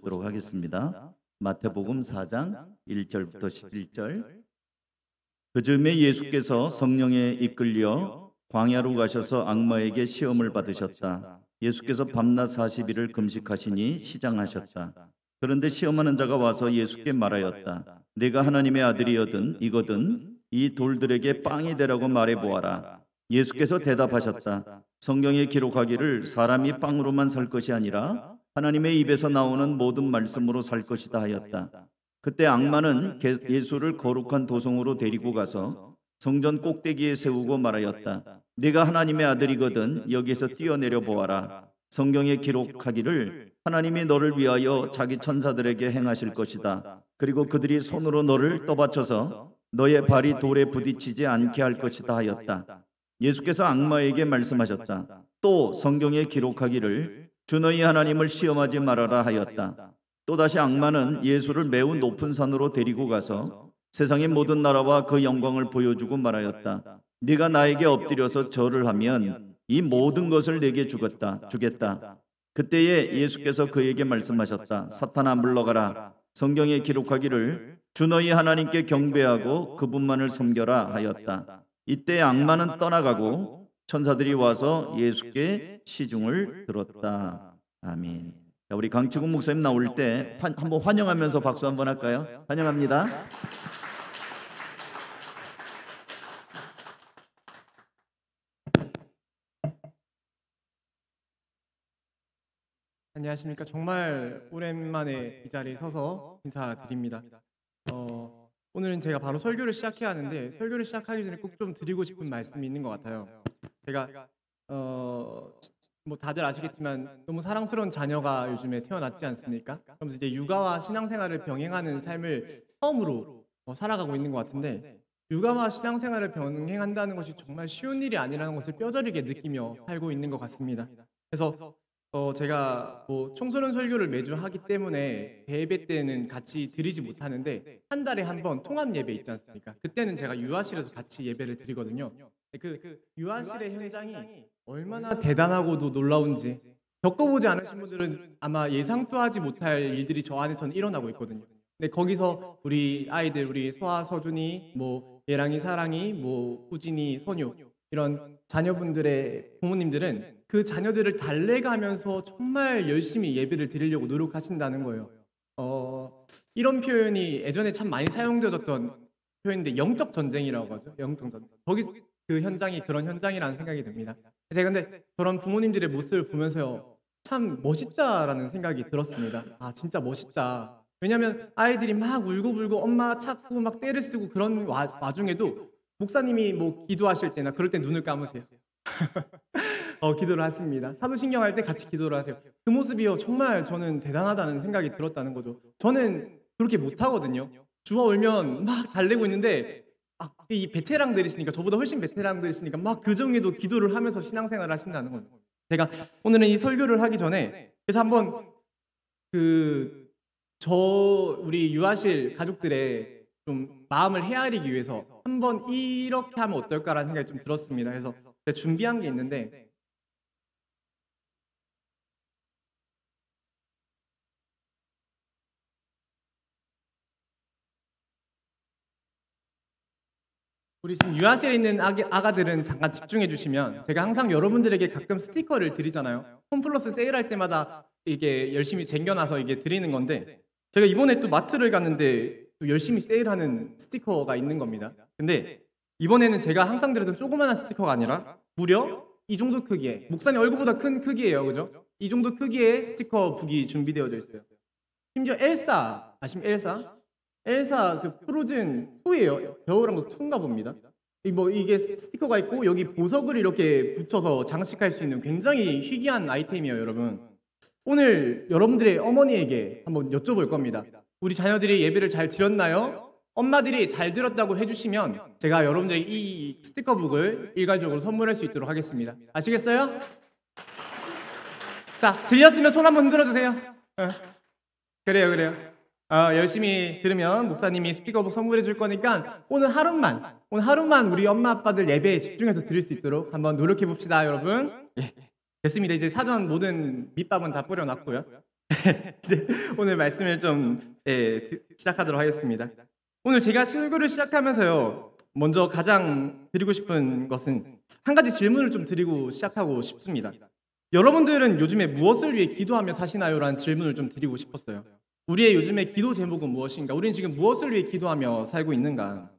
보시도록 하겠습니다. 마태복음 4장 1절부터 11절. 그 즈음에 예수께서 성령에 이끌려 광야로 가셔서 악마에게 시험을 받으셨다. 예수께서 밤낮 40일을 금식하시니 시장하셨다. 그런데 시험하는 자가 와서 예수께 말하였다. 네가 하나님의 아들이거든 이거든 이 돌들에게 빵이 되라고 말해보아라. 예수께서 대답하셨다. 성경에 기록하기를 사람이 빵으로만 살 것이 아니라 하나님의 입에서 나오는 모든 말씀으로 살 것이다 하였다. 그때 악마는 예수를 거룩한 도성으로 데리고 가서 성전 꼭대기에 세우고 말하였다. 네가 하나님의 아들이거든 여기에서 뛰어내려 보아라. 성경에 기록하기를 하나님이 너를 위하여 자기 천사들에게 행하실 것이다. 그리고 그들이 손으로 너를 떠받쳐서 너의 발이 돌에 부딪히지 않게 할 것이다 하였다. 예수께서 악마에게 말씀하셨다. 또 성경에 기록하기를 주 너희 하나님을 시험하지 말아라 하였다. 또다시 악마는 예수를 매우 높은 산으로 데리고 가서 세상의 모든 나라와 그 영광을 보여주고 말하였다. 네가 나에게 엎드려서 절을 하면 이 모든 것을 내게 주겠다. 그때에 예수께서 그에게 말씀하셨다. 사탄아 물러가라. 성경에 기록하기를 주 너희 하나님께 경배하고 그분만을 섬겨라 하였다. 이때 악마는 떠나가고 천사들이 와서 예수께 시중을 들었다. 아멘. 자, 우리 강치국 목사님 나올 때 한번 환영하면서 박수 한번 할까요? 환영합니다. 안녕하십니까. 정말 오랜만에 이 자리에 서서 인사드립니다. 오늘은 제가 바로 설교를 시작해야 하는데 설교를 시작하기 전에 꼭 좀 드리고 싶은 말씀이 있는 것 같아요. 제가 뭐 다들 아시겠지만 너무 사랑스러운 자녀가 요즘에 태어났지 않습니까? 그러면서 이제 육아와 신앙생활을 병행하는 삶을 처음으로 살아가고 있는 것 같은데 육아와 신앙생활을 병행한다는 것이 정말 쉬운 일이 아니라는 것을 뼈저리게 느끼며 살고 있는 것 같습니다. 그래서 제가 뭐 청소년 설교를 매주 하기 때문에 대예배 때는 같이 드리지 못하는데 한 달에 한 번 통합 예배 있지 않습니까? 그때는 제가 유아실에서 같이 예배를 드리거든요. 그 유아실의 현장이 얼마나 대단하고도 놀라운지 겪어보지 않으신 분들은 아마 예상도 하지 못할 일들이 저 안에서는 일어나고 있거든요. 근데 거기서 우리 아이들, 우리 소아, 서준이, 뭐 예랑이, 사랑이, 뭐 후진이, 선유 이런 자녀분들의 부모님들은 그 자녀들을 달래가면서 정말 열심히 예배를 드리려고 노력하신다는 거예요. 이런 표현이 예전에 참 많이 사용되어졌던 표현인데 영적 전쟁이라고 하죠. 영적 전쟁. 거기 그 현장이 그런 현장이라는 생각이 듭니다. 제가 근데 저런 부모님들의 모습을 보면서요. 참 멋있다라는 생각이 들었습니다. 아 진짜 멋있다. 왜냐하면 아이들이 막 울고불고 엄마 찾고 막 떼를 쓰고 그런 와중에도 목사님이 뭐 기도하실 때나 그럴 때 눈을 감으세요. 기도를 하십니다. 사도신경 할 때 같이 기도를 하세요. 그 모습이요 정말 저는 대단하다는 생각이 들었다는 거죠. 저는 그렇게 못하거든요. 주와 울면 막 달래고 있는데 이 베테랑들이시니까 저보다 훨씬 베테랑들이시니까 막 그 중에도 기도를 하면서 신앙생활을 하신다는 거죠. 제가 오늘은 이 설교를 하기 전에 그래서 한번 우리 유아실 가족들의 좀 마음을 헤아리기 위해서 한번 이렇게 하면 어떨까라는 생각이 좀 들었습니다. 그래서 제가 준비한 게 있는데 우리 지금 유아실에 있는 아가들은 잠깐 집중해 주시면 제가 항상 여러분들에게 가끔 스티커를 드리잖아요. 홈플러스 세일할 때마다 이게 열심히 쟁겨놔서 이게 드리는 건데 제가 이번에 또 마트를 갔는데 또 열심히 세일하는 스티커가 있는 겁니다. 근데 이번에는 제가 항상 드렸던 조그마한 스티커가 아니라 무려 이 정도 크기의 목사님 얼굴보다 큰 크기예요. 그죠? 이 정도 크기의 스티커 북이 준비되어져 있어요. 심지어 엘사 아시면 엘사 그 프로즌 2예요. 겨울왕국 2인가 봅니다. 이게 스티커가 있고 여기 보석을 이렇게 붙여서 장식할 수 있는 굉장히 희귀한 아이템이에요, 여러분. 오늘 여러분들의 어머니에게 한번 여쭤볼 겁니다. 우리 자녀들이 예배를 잘 드렸나요? 엄마들이 잘 들었다고 해주시면 제가 여러분들에게 이 스티커북을 일괄적으로 선물할 수 있도록 하겠습니다. 아시겠어요? 자, 들렸으면 손 한번 흔들어주세요. 그래요. 열심히 들으면 목사님이 스티커북 선물해 줄 거니까 오늘 하루만 우리 엄마 아빠들 예배에 집중해서 드릴 수 있도록 한번 노력해 봅시다, 여러분. 예. 됐습니다. 이제 사전 모든 밑밥은 다 뿌려놨고요. 이제 오늘 말씀을 좀 시작하도록 하겠습니다. 오늘 제가 설교를 시작하면서요, 먼저 가장 드리고 싶은 것은 한 가지 질문을 좀 드리고 시작하고 싶습니다. 여러분들은 요즘에 무엇을 위해 기도하며 사시나요? 라는 질문을 좀 드리고 싶었어요. 우리의 요즘의 기도 제목은 무엇인가? 우리는 지금 무엇을 위해 기도하며 살고 있는가?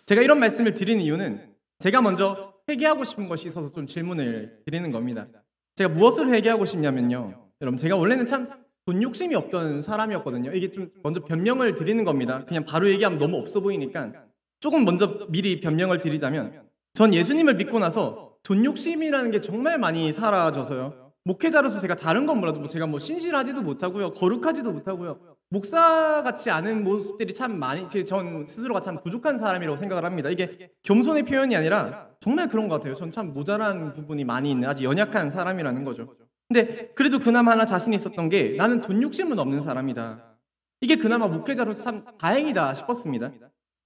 제가 이런 말씀을 드리는 이유는 제가 먼저 회개하고 싶은 것이 있어서 좀 질문을 드리는 겁니다. 제가 무엇을 회개하고 싶냐면요, 여러분, 제가 원래는 참 돈 욕심이 없던 사람이었거든요. 이게 좀 먼저 변명을 드리는 겁니다. 그냥 바로 얘기하면 너무 없어 보이니까 조금 먼저 미리 변명을 드리자면, 전 예수님을 믿고 나서 돈 욕심이라는 게 정말 많이 사라져서요, 목회자로서 제가 다른 건 몰라도 제가 신실하지도 못하고요, 거룩하지도 못하고요, 목사 같지 않은 모습들이 참 많이, 전 스스로가 참 부족한 사람이라고 생각을 합니다. 이게 겸손의 표현이 아니라 정말 그런 것 같아요. 전 참 모자란 부분이 많이 있는 아주 연약한 사람이라는 거죠. 근데 그래도 그나마 하나 자신이 있었던 게, 나는 돈 욕심은 없는 사람이다. 이게 그나마 목회자로서 참 다행이다 싶었습니다.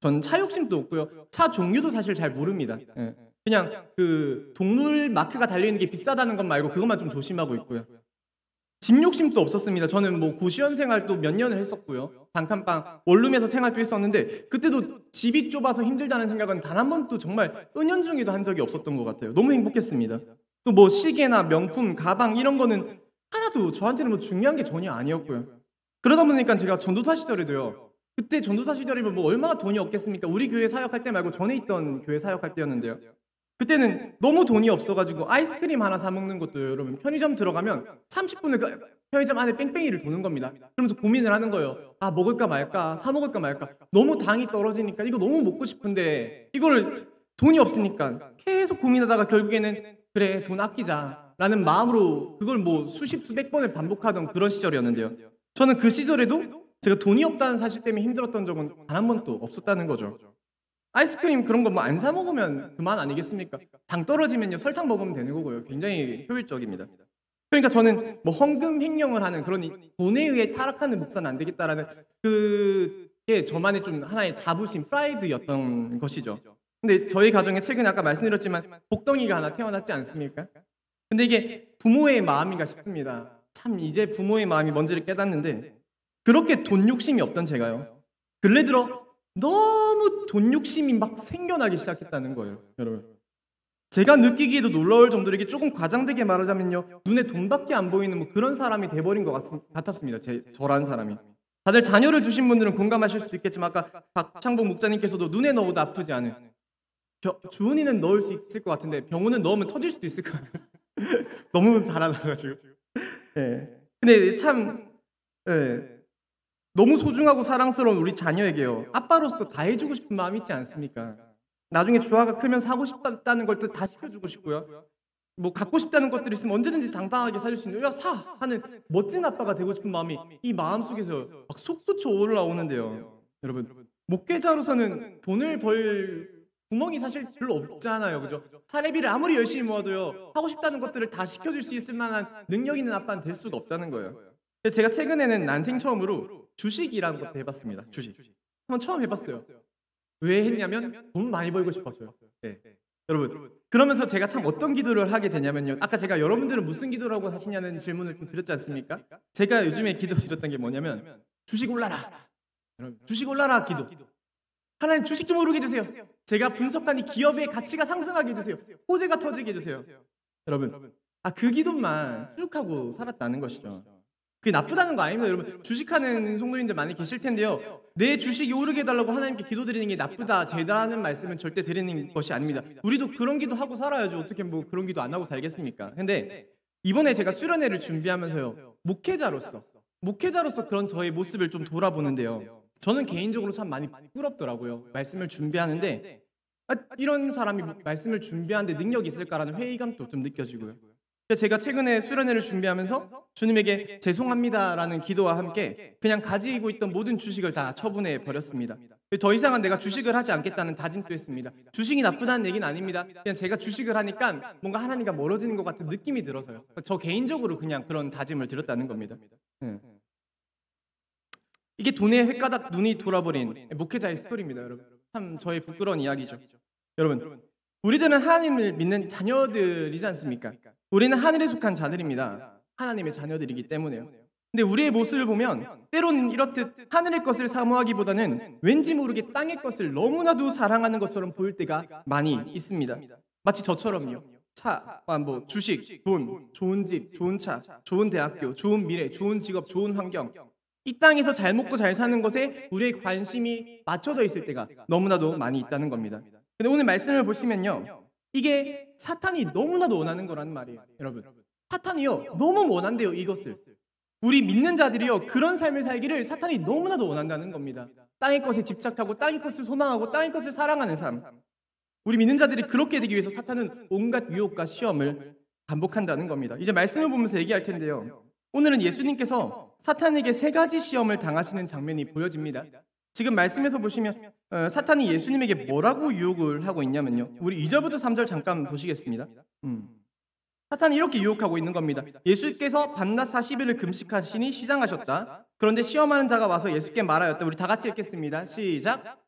전 차 욕심도 없고요, 차 종류도 사실 잘 모릅니다. 그냥 그 동물 마크가 달려있는 게 비싸다는 것 말고 그것만 좀 조심하고 있고요. 집 욕심도 없었습니다. 저는 고시원 생활도 몇 년을 했었고요, 단칸방 원룸에서 생활도 했었는데 그때도 집이 좁아서 힘들다는 생각은 단 한 번도 정말 은연중에도 한 적이 없었던 것 같아요. 너무 행복했습니다. 또 시계나 명품, 가방 이런 거는 하나도 저한테는 중요한 게 전혀 아니었고요. 그러다 보니까 제가 전도사 시절에도요, 그때 전도사 시절이면 얼마나 돈이 없겠습니까? 우리 교회 사역할 때 말고 전에 있던 교회 사역할 때였는데요, 그때는 너무 돈이 없어가지고 아이스크림 하나 사 먹는 것도, 여러분, 편의점 들어가면 30분을 그 편의점 안에 뺑뺑이를 도는 겁니다. 그러면서 고민을 하는 거예요. 아, 먹을까 말까, 사 먹을까 말까. 너무 당이 떨어지니까 이거 너무 먹고 싶은데 이거를 돈이 없으니까 계속 고민하다가 결국에는 그래, 돈 아끼자 라는 마음으로 그걸 수십 수백 번을 반복하던 그런 시절이었는데요, 저는 그 시절에도 제가 돈이 없다는 사실 때문에 힘들었던 적은 단 한 번도 없었다는 거죠. 아이스크림 그런 거 안 사 먹으면 그만 아니겠습니까? 당 떨어지면요, 설탕 먹으면 되는 거고요. 굉장히 효율적입니다. 그러니까 저는 헌금 횡령을 하는 그런 돈에 의해 타락하는 목사는 안 되겠다라는 그게 저만의 좀 하나의 자부심, 프라이드였던 것이죠. 근데 저희 가정에 최근에 아까 말씀드렸지만 복덩이가 하나 태어났지 않습니까? 근데 이게 부모의 마음인가 싶습니다. 참 이제 부모의 마음이 뭔지를 깨닫는데, 그렇게 돈 욕심이 없던 제가요, 근래 들어 너무 돈 욕심이 막 생겨나기 시작했다는 거예요, 여러분. 제가 느끼기에도 놀라울 정도로, 이게 조금 과장되게 말하자면요, 눈에 돈밖에 안 보이는 그런 사람이 돼버린 것 같았습니다. 저란 사람이. 다들 자녀를 두신 분들은 공감하실 수도 있겠지만, 아까 박창복 목사님께서도 눈에 넣어도 아프지 않은, 주은이는 넣을 수 있을 것 같은데 병우는 넣으면 터질 수도 있을 것 같아요. 너무 잘 알아가지고. 근데 참 너무 소중하고 사랑스러운 우리 자녀에게요, 아빠로서 다 해주고 싶은 마음이 있지 않습니까? 나중에 주아가 크면 사고 싶다는 걸 다 시켜주고 싶고요, 갖고 싶다는 것들이 있으면 언제든지 당당하게 사줄 수 있는, 야, 사! 하는 멋진 아빠가 되고 싶은 마음이 이 마음속에서 막 솟구쳐 올라오는데요, 여러분, 목회자로서는 돈을 벌 구멍이 사실 별로 없잖아요, 그죠? 사례비를 아무리 열심히 모아도요, 하고 싶다는 것들을 다 시켜줄 수 있을 만한 능력 있는 아빠는 될 수가 없다는 거예요. 제가 최근에는 난생 처음으로 주식이라는 것도 해봤습니다. 주식 한번 처음 해봤어요. 왜 했냐면 돈 많이 벌고 싶었어요. 여러분, 그러면서 제가 참 어떤 기도를 하게 되냐면요, 아까 제가 여러분들은 무슨 기도를 하고 사시냐는 질문을 좀 드렸지 않습니까? 제가 요즘에 기도 드렸던 게 뭐냐면, 주식 올라라, 주식 올라라 기도. 하나님, 주식 좀 오르게 해주세요. 제가 분석한 이 기업의 가치가 상승하게 해주세요. 호재가 터지게 해주세요. 여러분, 그 기도만 쭉 하고 살았다는 것이죠. 그게 나쁘다는 거 아닙니다. 여러분, 주식하는 성도님들 많이 계실 텐데요, 내 주식이 오르게 해달라고 하나님께 기도드리는 게 나쁘다, 죄다라는 말씀은 절대 드리는 것이 아닙니다. 우리도 그런 기도 하고 살아야죠. 어떻게 그런 기도 안 하고 살겠습니까? 근데 이번에 제가 수련회를 준비하면서요, 목회자로서 그런 저의 모습을 좀 돌아보는데요, 저는 개인적으로 참 많이 부끄럽더라고요. 말씀을 준비하는데 이런 사람이 말씀을 준비하는데 능력이 있을까라는 회의감도 좀 느껴지고요. 제가 최근에 수련회를 준비하면서 주님에게 죄송합니다라는 기도와 함께 그냥 가지고 있던 모든 주식을 다 처분해 버렸습니다. 더 이상은 내가 주식을 하지 않겠다는 다짐도 했습니다. 주식이 나쁘다는 얘기는 아닙니다. 그냥 제가 주식을 하니까 뭔가 하나님과 멀어지는 것 같은 느낌이 들어서요, 저 개인적으로 그냥 그런 다짐을 드렸다는 겁니다. 이게 돈에 횟가닥 눈이 돌아버린 목회자의 스토리입니다, 여러분. 참 저의 부끄러운 이야기죠. 여러분, 우리들은 하나님을 믿는 자녀들이지 않습니까? 우리는 하늘에 속한 자들입니다. 하나님의 자녀들이기 때문에요. 근데 우리의 모습을 보면 때로는 이렇듯 하늘의 것을 사모하기보다는 왠지 모르게 땅의 것을 너무나도 사랑하는 것처럼 보일 때가 많이 있습니다. 마치 저처럼요. 차, 뭐 주식, 돈, 좋은 집, 좋은 차, 좋은 대학교, 좋은 미래, 좋은 직업, 좋은 환경, 이 땅에서 잘 먹고 잘 사는 것에 우리의 관심이 맞춰져 있을 때가 너무나도 많이 있다는 겁니다. 근데 오늘 말씀을 보시면요, 이게 사탄이 너무나도 원하는 거라는 말이에요. 여러분, 사탄이요 너무 원한대요. 이것을 우리 믿는 자들이요 그런 삶을 살기를 사탄이 너무나도 원한다는 겁니다. 땅의 것에 집착하고 땅의 것을 소망하고 땅의 것을 사랑하는 삶, 우리 믿는 자들이 그렇게 되기 위해서 사탄은 온갖 유혹과 시험을 반복한다는 겁니다. 이제 말씀을 보면서 얘기할 텐데요, 오늘은 예수님께서 사탄에게 3가지 시험을 당하시는 장면이 보여집니다. 지금 말씀에서 보시면 사탄이 예수님에게 뭐라고 유혹을 하고 있냐면요, 우리 2절부터 3절 잠깐 보시겠습니다. 사탄이 이렇게 유혹하고 있는 겁니다. 예수께서 밤낮 40일을 금식하시니 시장하셨다. 그런데 시험하는 자가 와서 예수께 말하였다. 우리 다 같이 읽겠습니다. 시작.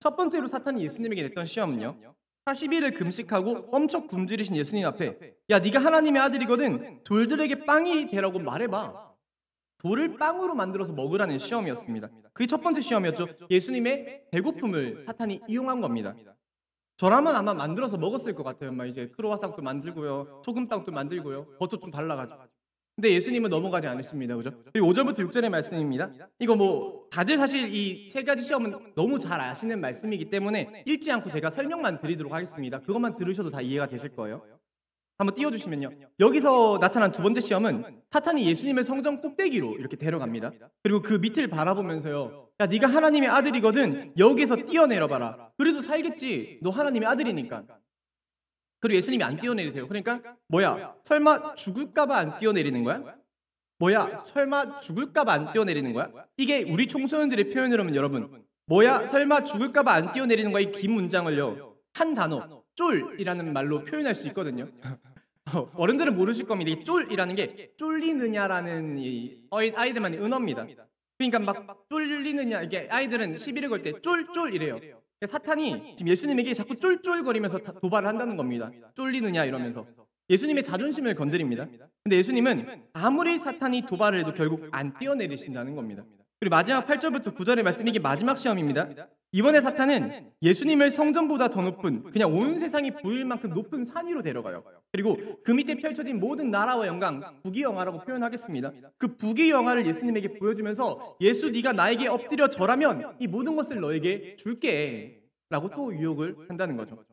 첫 번째로 사탄이 예수님에게 냈던 시험은요, 40일을 금식하고 엄청 굶주리신 예수님 앞에, 야 네가 하나님의 아들이거든 돌들에게 빵이 되라고 말해봐. 돌을 빵으로 만들어서 먹으라는 시험이었습니다. 그게 첫 번째 시험이었죠. 예수님의 배고픔을 사탄이 이용한 겁니다. 저라면 아마 만들어서 먹었을 것 같아요. 막 이제 크로와상도 만들고요, 소금빵도 만들고요, 버터 좀 발라가지고. 근데 예수님은 넘어가지 않으십니다. 그죠? 그리고 5절부터 6절의 말씀입니다. 이거 뭐 다들 사실 이 3가지 시험은 너무 잘 아시는 말씀이기 때문에 읽지 않고 제가 설명만 드리도록 하겠습니다. 그것만 들으셔도 다 이해가 되실 거예요. 한번 띄워주시면요, 여기서 나타난 2번째 시험은 사탄이 예수님을 성전 꼭대기로 이렇게 데려갑니다. 그리고 그 밑을 바라보면서요, 야 네가 하나님의 아들이거든 여기서 뛰어내려봐라. 그래도 살겠지, 너 하나님의 아들이니까. 그리고 예수님이 안 뛰어내리세요. 그러니까 뭐야, 설마 죽을까봐 안 뛰어내리는 거야? 뭐야, 설마 죽을까봐 안 뛰어내리는 거야? 이게 우리 청소년들의 표현으로 하면 여러분, 뭐야 설마 죽을까봐 안 뛰어내리는 거야, 이 긴 문장을요 한 단어 쫄이라는 말로 표현할 수 있거든요. 어른들은 모르실 겁니다. 이 쫄이라는 게 쫄리느냐라는 이 아이들만의 은어입니다. 그러니까 막 쫄리느냐, 이게 아이들은 시비를 걸 때 쫄쫄 이래요. 사탄이 지금 예수님에게 자꾸 쫄쫄거리면서 도발을 한다는 겁니다. 쫄리느냐 이러면서 예수님의 자존심을 건드립니다. 근데 예수님은 아무리 사탄이 도발을 해도 결국 안 뛰어내리신다는 겁니다. 그리고 마지막 8절부터 9절의 말씀, 이게 마지막 시험입니다. 이번에 사탄은 예수님을 성전보다 더 높은, 그냥 온 세상이 보일 만큼 높은 산 위로 데려가요. 그리고 그 밑에 펼쳐진 모든 나라와 영광, 부귀영화라고 표현하겠습니다. 그 부귀영화를 예수님에게 보여주면서 예수 네가 나에게 엎드려 절하면 이 모든 것을 너에게 줄게 라고 또 유혹을 한다는 거죠.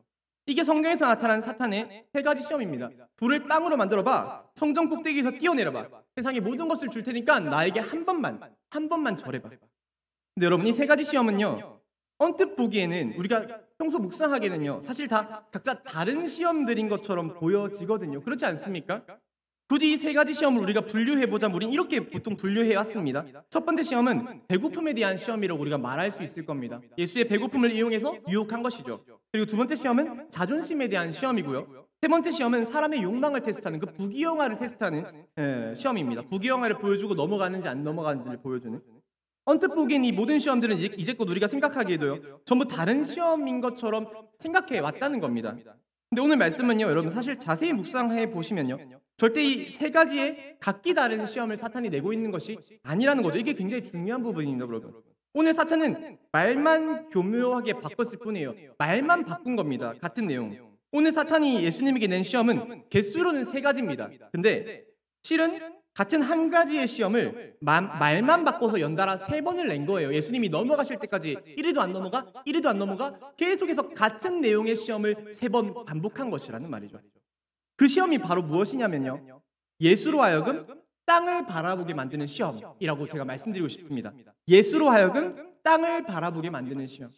이게 성경에서 나타난 사탄의 3가지 시험입니다. 돌을 빵으로 만들어봐, 성전 꼭대기에서 뛰어내려봐, 세상의 모든 것을 줄 테니까 나에게 한 번만 절해봐. 근데 여러분, 이 3가지 시험은요 언뜻 보기에는 우리가 평소 묵상하기에는요 사실 다 각자 다른 시험들인 것처럼 보여지거든요. 그렇지 않습니까? 굳이 이 3가지 시험을 우리가 분류해보자면 우리는 이렇게 보통 분류해왔습니다. 첫 번째 시험은 배고픔에 대한 시험이라고 우리가 말할 수 있을 겁니다. 예수의 배고픔을 이용해서 유혹한 것이죠. 그리고 2번째 시험은 자존심에 대한 시험이고요. 3번째 시험은 사람의 욕망을 테스트하는, 그 부귀영화를 테스트하는 시험입니다. 부귀영화를 보여주고 넘어가는지 안 넘어가는지를 보여주는. 언뜻 보기엔 이 모든 시험들은 이제껏 우리가 생각하기에도요 전부 다른 시험인 것처럼 생각해 왔다는 겁니다. 근데 오늘 말씀은요 여러분, 사실 자세히 묵상해 보시면요 절대 이 3가지의 각기 다른 시험을 사탄이 내고 있는 것이 아니라는 거죠. 이게 굉장히 중요한 부분입니다. 여러분, 오늘 사탄은 말만 교묘하게 바꿨을 뿐이에요. 말만 바꾼 겁니다. 같은 내용. 오늘 사탄이 예수님에게 낸 시험은 개수로는 3가지입니다. 근데 실은 같은 한 가지의 시험을 말만 바꿔서 연달아 3번을 낸 거예요. 예수님이 넘어가실 때까지 1위도 안 넘어가, 1위도 안 넘어가, 계속해서 같은 내용의 시험을 3번 반복한 것이라는 말이죠. 그 시험이 바로 무엇이냐면요, 예수로 하여금 땅을 바라보게 만드는 시험이라고 제가 말씀드리고 싶습니다. 예수로 하여금 땅을 바라보게 만드는 시험.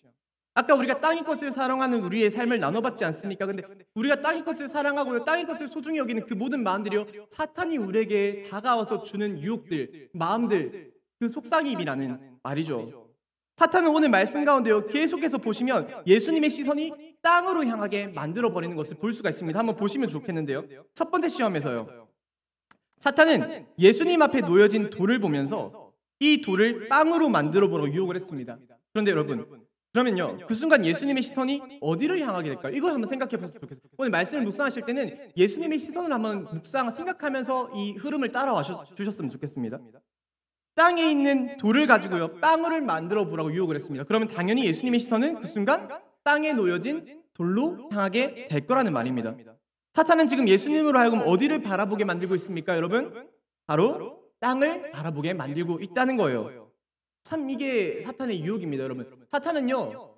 아까 우리가 땅의 것을 사랑하는 우리의 삶을 나눠봤지 않습니까? 근데 우리가 땅의 것을 사랑하고 땅의 것을 소중히 여기는 그 모든 마음들이요 사탄이 우리에게 다가와서 주는 유혹들, 마음들, 그 속삭임이라는 말이죠. 사탄은 오늘 말씀 가운데요 계속해서 보시면 예수님의 시선이 땅으로 향하게 만들어버리는 것을 볼 수가 있습니다. 한번 보시면 좋겠는데요, 첫 번째 시험에서요 사탄은 예수님 앞에 놓여진 돌을 보면서 이 돌을 빵으로 만들어보라고 유혹을 했습니다. 그런데 여러분, 그러면요, 그 순간 예수님의 시선이 어디를 향하게 될까요? 이걸 한번 생각해 보셨으면 좋겠어요. 오늘 말씀을 묵상하실 때는 예수님의 시선을 한번 생각하면서 이 흐름을 따라와 주셨으면 좋겠습니다. 땅에 있는 돌을 가지고요, 빵을 만들어 보라고 유혹을 했습니다. 그러면 당연히 예수님의 시선은 그 순간 땅에 놓여진 돌로 향하게 될 거라는 말입니다. 사탄은 지금 예수님으로 하여금 어디를 바라보게 만들고 있습니까, 여러분? 바로 땅을 바라보게 만들고 있다는 거예요. 참 이게 사탄의 유혹입니다, 여러분. 사탄은요,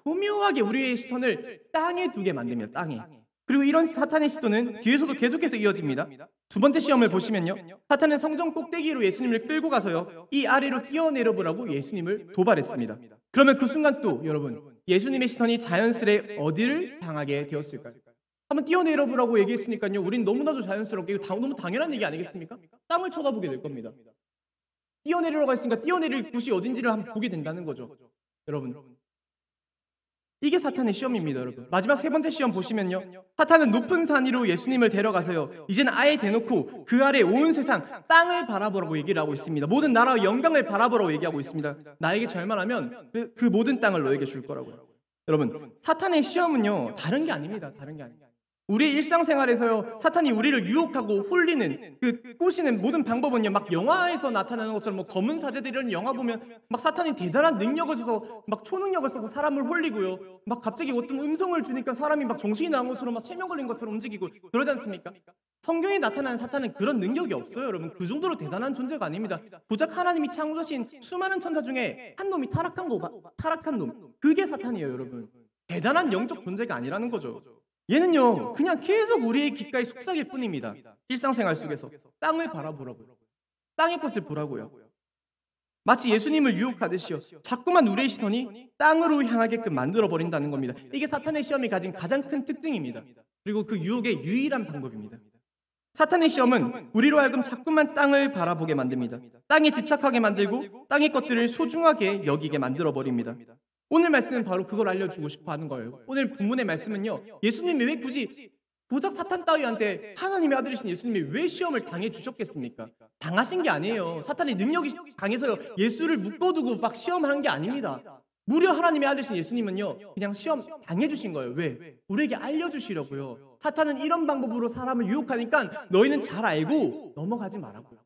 교묘하게 우리의 시선을 땅에 두게 만듭니다. 땅에. 그리고 이런 사탄의 시도는 뒤에서도 계속해서 이어집니다. 두 번째 시험을 보시면요, 사탄은 성전 꼭대기로 예수님을 끌고 가서요, 이 아래로 뛰어내려 보라고 예수님을 도발했습니다. 그러면 그 순간 또 여러분, 예수님의 시선이 자연스레 어디를 향하게 되었을까요? 한번 뛰어내려 보라고 얘기했으니까요, 우린 너무나도 자연스럽게, 이거 너무 당연한 얘기 아니겠습니까? 땅을 쳐다보게 될 겁니다. 뛰어내리라고 했으니까 뛰어내릴 곳이 어딘지를 한번 보게 된다는 거죠, 여러분. 이게 사탄의 시험입니다, 여러분. 마지막 세 번째 시험 보시면요, 사탄은 높은 산 위로 예수님을 데려가서요, 이제는 아예 대놓고 그 아래 온 세상 땅을 바라보라고 얘기를 하고 있습니다. 모든 나라와 영광을 바라보라고 얘기하고 있습니다. 나에게 절만하면 그 모든 땅을 너에게 줄 거라고요. 여러분, 사탄의 시험은요, 다른 게 아닙니다. 다른 게 아닙니다. 우리의 일상생활에서요, 사탄이 우리를 유혹하고 홀리는, 꼬시는 모든 방법은요, 막 영화에서 나타나는 것처럼, 뭐 검은 사제들 이런 영화 보면 막 사탄이 대단한 능력을 써서, 막 초능력을 써서 사람을 홀리고요, 막 갑자기 어떤 음성을 주니까 사람이 막 정신이 나온 것처럼, 막 체면 걸린 것처럼 움직이고 그러지 않습니까? 성경에 나타나는 사탄은 그런 능력이 없어요, 여러분. 그 정도로 대단한 존재가 아닙니다. 고작 하나님이 창조하신 수많은 천사 중에 한 놈이 타락한 놈, 그게 사탄이에요, 여러분. 대단한 영적 존재가 아니라는 거죠. 얘는요, 그냥 계속 우리의 귓가에 속삭일 뿐입니다. 일상생활 속에서 땅을 바라보라고요. 땅의 것을 보라고요. 마치 예수님을 유혹하듯이요, 자꾸만 우리의 시선이 땅으로 향하게끔 만들어버린다는 겁니다. 이게 사탄의 시험이 가진 가장 큰 특징입니다. 그리고 그 유혹의 유일한 방법입니다. 사탄의 시험은 우리로 하여금 자꾸만 땅을 바라보게 만듭니다. 땅에 집착하게 만들고 땅의 것들을 소중하게 여기게 만들어버립니다. 오늘 말씀은 바로 그걸 알려주고 싶어 하는 거예요. 오늘 본문의 말씀은요, 예수님이 왜 굳이 고작 사탄 따위한테 하나님의 아들이신 예수님이 왜 시험을 당해주셨겠습니까? 당하신 게 아니에요. 사탄의 능력이 강해서요, 예수를 묶어두고 막 시험하는 게 아닙니다. 무려 하나님의 아들이신 예수님은요, 그냥 시험 당해주신 거예요. 왜? 우리에게 알려주시려고요. 사탄은 이런 방법으로 사람을 유혹하니까 너희는 잘 알고 넘어가지 말라고요.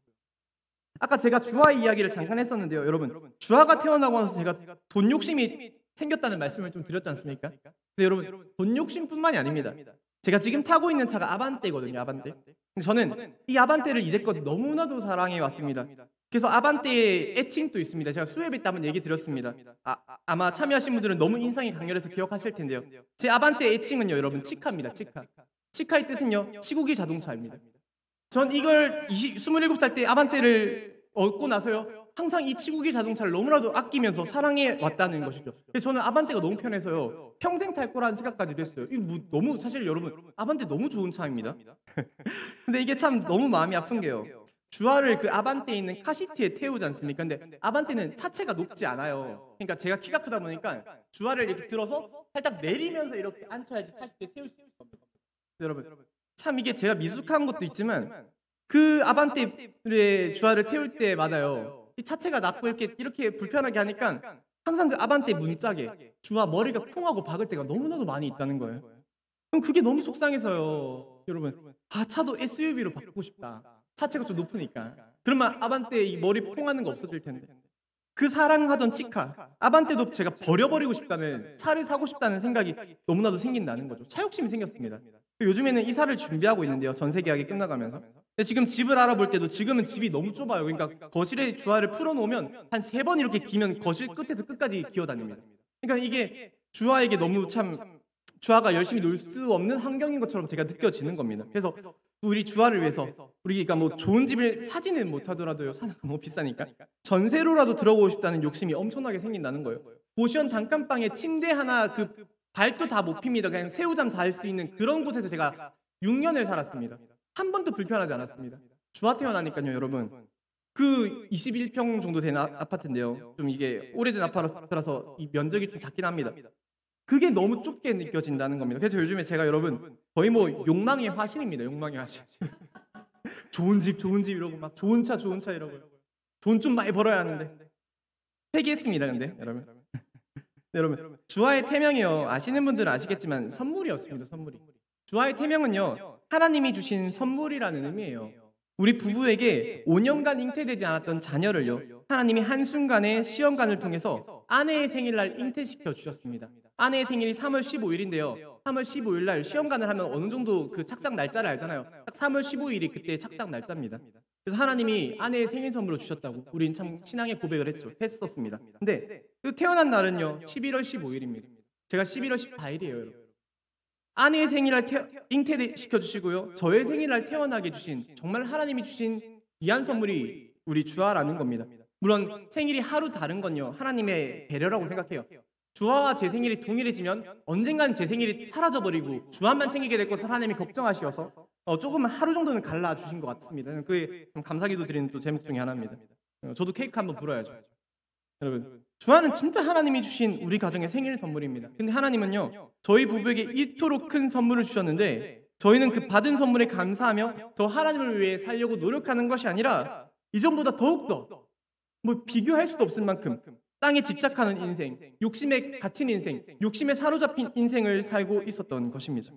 아까 제가 주아의 이야기를 잠깐 했었는데요, 여러분. 주아가 태어나고 나서 제가 돈 욕심이 생겼다는 말씀을 좀 드렸지 않습니까? 근데 여러분, 돈 욕심뿐만이 아닙니다. 제가 지금 타고 있는 차가 아반떼거든요, 아반떼. 근데 저는 이 아반떼를 이제껏 너무나도 사랑해 왔습니다. 그래서 아반떼의 애칭도 있습니다. 제가 수협에 때 한번 얘기 드렸습니다. 아마 참여하신 분들은 너무 인상이 강렬해서 기억하실 텐데요. 제 아반떼의 애칭은요, 여러분, 치카입니다. 치카. 치카의 뜻은요, 치구기 자동차입니다. 전 이걸 27살 때 아반떼를 얻고 나서요, 항상 이 치구기 자동차를 너무나도 아끼면서 사랑해 왔다는 것이죠. 그래서 저는 아반떼가 너무 편해서요, 평생 탈 거라는 생각까지도 했어요. 이거 뭐 너무, 사실 여러분, 아반떼 너무 좋은 차입니다. 근데 이게 참 너무 마음이 아픈 게요, 주아를 그 아반떼에 있는 카시트에 태우지 않습니까? 근데 아반떼는 차체가 높지 않아요. 그러니까 제가 키가 크다 보니까 주아를 이렇게 들어서 살짝 내리면서 이렇게 앉혀야지 카시트에 태울 수 있습니다. 여러분, 참 이게 제가 미숙한 것도 있지만 그 아반떼의 주아를 태울 때마다요, 이 차체가 낮고 이렇게 불편하게 하니까 항상 그 아반떼 문짝에 주아 머리가 콩하고 박을 때가 너무나도 많이 있다는 거예요. 그럼 그게 너무 속상해서요, 여러분. 차도 SUV로 바꾸고 싶다. 차체가 좀 높으니까. 그러면 아반떼 이 머리 퐁하는 거 없어질 텐데. 그 사랑하던 치카, 아반떼도 제가 버려버리고 싶다는, 차를 사고 싶다는 생각이 너무나도 생긴다는 거죠. 차 욕심이 생겼습니다. 요즘에는 이사를 준비하고 있는데요, 전세 계약이 끝나가면서. 근데 지금 집을 알아볼 때도 지금은 집이 너무 좁아요. 그러니까 거실에 주아를 풀어놓으면 한 3번 이렇게 기면 거실 끝에서 끝까지 기어다닙니다. 그러니까 이게 주아에게 너무 참, 주아가 열심히 놀 수 없는 환경인 것처럼 제가 느껴지는 겁니다. 그래서 우리 주아를 위해서, 우리가 뭐 좋은 집을 사지는 못하더라도요, 사는 거 너무 비싸니까 전세로라도 들어오고 싶다는 욕심이 엄청나게 생긴다는 거예요. 고시원 단칸방에 침대 하나, 그 발도 다 못 핍니다. 그냥 새우잠 잘 수 있는 그런 곳에서 제가 6년을 살았습니다. 한 번도 불편하지 않았습니다. 주아 태어나니까요, 여러분, 그 21평 정도 되는 아파트인데요, 좀 이게 오래된 아파트라서 이 면적이 좀 작긴 합니다. 그게 너무 좁게 느껴진다는 겁니다. 그래서 요즘에 제가, 여러분, 거의 뭐 욕망의 화신입니다. 욕망의 화신. 좋은 집 이러고 막 좋은 차 이러고 돈 좀 많이 벌어야 하는데. 폐기했습니다. 근데 여러분, 네, 여러분, 주와의 태명이요. 아시는 분들은 아시겠지만 선물이었습니다. 선물이. 주와의 태명은요, 하나님이 주신 선물이라는 의미예요. 우리 부부에게 5년간 잉태되지 않았던 자녀를요, 하나님이 한순간에 시험관을 통해서 아내의 생일날 잉태시켜 주셨습니다. 아내의 생일이 3월 15일인데요. 3월 15일 날 시험관을 하면 어느 정도 그 착상 날짜를 알잖아요. 딱 3월 15일이 그때 착상 날짜입니다. 그래서 하나님이 아내의 생일 선물로 주셨다고 우린 참 신앙의 고백을 했었습니다. 근데 그 태어난 날은요, 11월 15일입니다. 제가 11월 14일이에요, 여러분. 아내의 생일날 잉태시켜 주시고요, 저의 생일날 태어나게 주신, 정말 하나님이 주신 귀한 선물이 우리 주아라는 겁니다. 물론 생일이 하루 다른 건요, 하나님의 배려라고 생각해요. 주아와 제 생일이 동일해지면 언젠간 제 생일이 사라져버리고 주아만 챙기게 될 것을 하나님이 걱정하시어서 조금 하루 정도는 갈라주신 것 같습니다. 그게 좀 감사기도 드리는 또 제목 중에 하나입니다. 저도 케이크 한번 불어야죠. 여러분, 주아는 진짜 하나님이 주신 우리 가정의 생일 선물입니다. 근데 하나님은요, 저희 부부에게 이토록 큰 선물을 주셨는데 저희는 그 받은 선물에 감사하며 더 하나님을 위해 살려고 노력하는 것이 아니라 이전보다 더욱더 비교할 수도 없을 만큼 땅에 집착하는 인생, 욕심에 갇힌 인생, 욕심에 사로잡힌 인생을 살고 있었던 것입니다.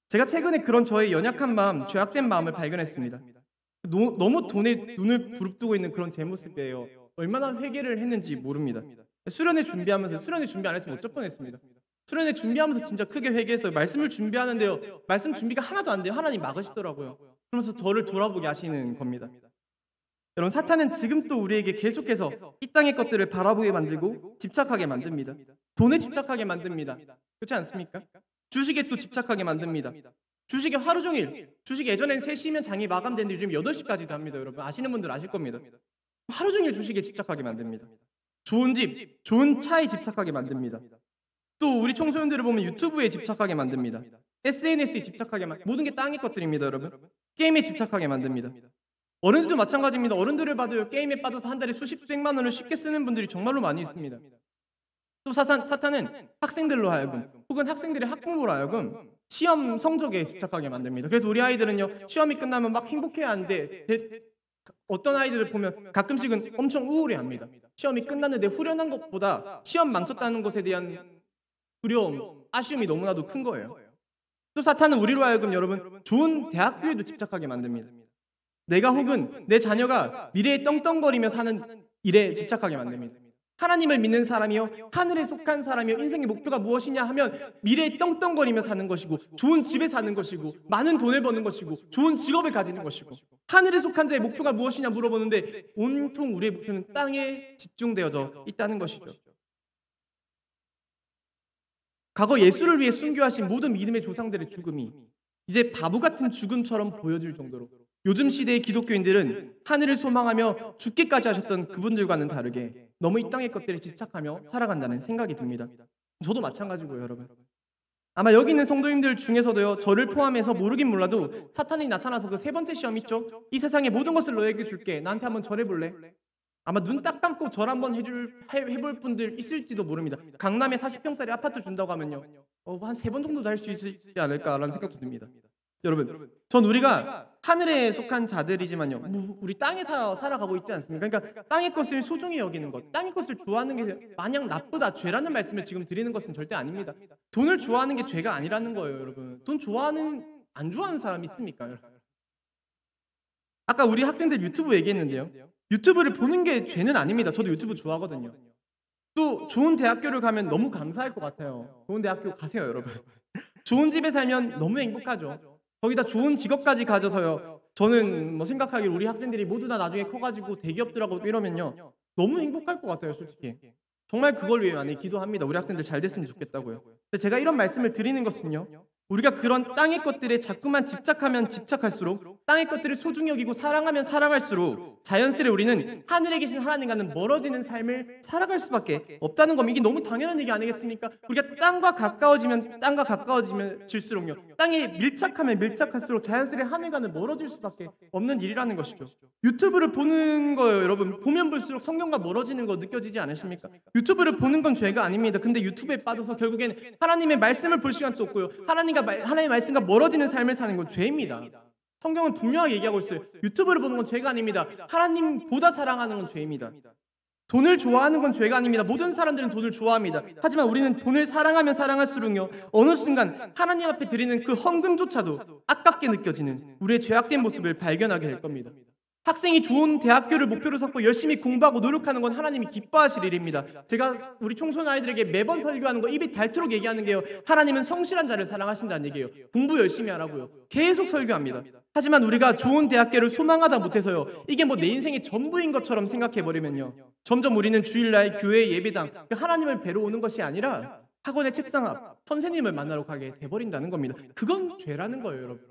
제가 최근에 그런 저의 연약한 마음, 죄악된 마음을 발견했습니다. 너무 돈에 눈을 부릅뜨고 있는 그런 제 모습이에요. 얼마나 회개를 했는지 모릅니다. 수련회 준비 안 했으면 어쩔 뻔했습니다. 수련회 준비하면서 진짜 크게 회개했어요. 말씀을 준비하는데요, 말씀 준비가 하나도 안 돼요. 하나님 막으시더라고요. 그러면서 저를 돌아보게 하시는 겁니다. 여러분, 사탄은 지금 또 우리에게 계속해서 이 땅의 것들을 바라보게 만들고 집착하게 만듭니다. 돈에 집착하게 만듭니다. 그렇지 않습니까? 주식에 또 집착하게 만듭니다. 주식에 하루 종일, 주식 예전엔 3시면 장이 마감되는데 요즘 8시까지도 합니다. 여러분, 아시는 분들 아실 겁니다. 하루 종일 주식에 집착하게 만듭니다. 좋은 집, 좋은 차에 집착하게 만듭니다. 또 우리 청소년들을 보면 유튜브에 집착하게 만듭니다. SNS에 집착하게 모든 게 땅의 것들입니다. 여러분, 게임에 집착하게 만듭니다. 어른들도 마찬가지입니다. 어른들을 봐도요, 게임에 빠져서 한 달에 수십만 원을 쉽게 쓰는 분들이 정말로 많이 있습니다. 또 사탄은 학생들로 하여금, 혹은 학생들의 학부모로 하여금 시험 성적에 집착하게 만듭니다. 그래서 우리 아이들은요, 시험이 끝나면 막 행복해야 하는데 어떤 아이들을 보면 가끔씩은 엄청 우울해합니다. 시험이 끝났는데 후련한 것보다 시험 망쳤다는 것에 대한 두려움, 아쉬움이 너무나도 큰 거예요. 또 사탄은 우리로 하여금, 여러분, 좋은 대학교에도 집착하게 만듭니다. 내가 혹은 내 자녀가 미래에 떵떵거리며 사는 일에 집착하게 만듭니다. 하나님을 믿는 사람이요, 하늘에 속한 사람이요, 인생의 목표가 무엇이냐 하면 미래에 떵떵거리며 사는 것이고, 좋은 집에 사는 것이고, 많은 돈을 버는 것이고, 좋은 직업을 가지는 것이고, 하늘에 속한 자의 목표가 무엇이냐 물어보는데 온통 우리의 목표는 땅에 집중되어져 있다는 것이죠. 과거 예수를 위해 순교하신 모든 믿음의 조상들의 죽음이 이제 바보 같은 죽음처럼 보여질 정도로, 요즘 시대의 기독교인들은 하늘을 소망하며 죽기까지 하셨던 그분들과는 다르게 너무 이 땅의 것들에 집착하며 살아간다는 생각이 듭니다. 저도 마찬가지고요, 여러분. 아마 여기 있는 성도님들 중에서도요, 저를 포함해서 모르긴 몰라도 사탄이 나타나서 그 3번째 시험 있죠? 이 세상의 모든 것을 너에게 줄게, 나한테 한번 절해볼래? 아마 눈 딱 감고 절 한번 해볼 분들 있을지도 모릅니다. 강남에 40평짜리 아파트 준다고 하면요, 한 3번 정도도 할 수 있지 않을까라는 생각도 듭니다. 여러분, 전 우리가 하늘에 속한 자들이지만요, 우리 땅에서 살아가고 있지 않습니까? 그러니까 땅의 것을 소중히 여기는 것, 땅의 것을 좋아하는 게 마냥 나쁘다, 죄라는 말씀을 지금 드리는 것은 절대 아닙니다. 돈을 좋아하는 게 죄가 아니라는 거예요, 여러분. 돈 안 좋아하는 사람 있습니까? 아까 우리 학생들 유튜브 얘기했는데요, 유튜브를 보는 게 죄는 아닙니다. 저도 유튜브 좋아하거든요. 또 좋은 대학교를 가면 너무 감사할 것 같아요. 좋은 대학교 가세요, 여러분. 좋은 집에 살면 너무 행복하죠. 거기다 좋은 직업까지 가져서요, 저는 생각하기에 우리 학생들이 모두 다 나중에 커가지고 대기업들하고 이러면요, 너무 행복할 것 같아요, 솔직히. 정말 그걸 위해 많이 기도합니다. 우리 학생들 잘 됐으면 좋겠다고요. 근데 제가 이런 말씀을 드리는 것은요, 우리가 그런 땅의 것들에 자꾸만 집착하면 집착할수록, 땅의 것들을 소중히 여기고 사랑하면 사랑할수록 자연스레 우리는 하늘에 계신 하나님과는 멀어지는 삶을 살아갈 수밖에 없다는 겁니다. 이게 너무 당연한 얘기 아니겠습니까? 우리가 땅과 가까워지면 질수록요, 땅에 밀착하면 밀착할수록 자연스레 하늘과는 멀어질 수밖에 없는 일이라는 것이죠. 유튜브를 보는 거예요, 여러분. 보면 볼수록 성경과 멀어지는 거 느껴지지 않으십니까? 유튜브를 보는 건 죄가 아닙니다. 근데 유튜브에 빠져서 결국에는 하나님의 말씀을 볼 시간도 없고요, 하나님의 말씀과 멀어지는 삶을 사는 건 죄입니다. 성경은 분명하게 얘기하고 있어요. 유튜브를 보는 건 죄가 아닙니다. 하나님보다 사랑하는 건 죄입니다. 돈을 좋아하는 건 죄가 아닙니다. 모든 사람들은 돈을 좋아합니다. 하지만 우리는 돈을 사랑하면 사랑할수록요, 어느 순간 하나님 앞에 드리는 그 헌금조차도 아깝게 느껴지는 우리의 죄악된 모습을 발견하게 될 겁니다. 학생이 좋은 대학교를 목표로 삼고 열심히 공부하고 노력하는 건 하나님이 기뻐하실 일입니다. 제가 우리 청소년 아이들에게 매번 설교하는 거 입이 닳도록 얘기하는 게요, 하나님은 성실한 자를 사랑하신다는 얘기예요. 공부 열심히 하라고요. 계속 설교합니다. 하지만 우리가 좋은 대학교를 소망하다 못해서요, 이게 뭐 내 인생의 전부인 것처럼 생각해버리면요, 점점 우리는 주일날 교회 예배당, 하나님을 뵈러 오는 것이 아니라 학원의 책상 앞 선생님을 만나러 가게 돼버린다는 겁니다. 그건 죄라는 거예요, 여러분.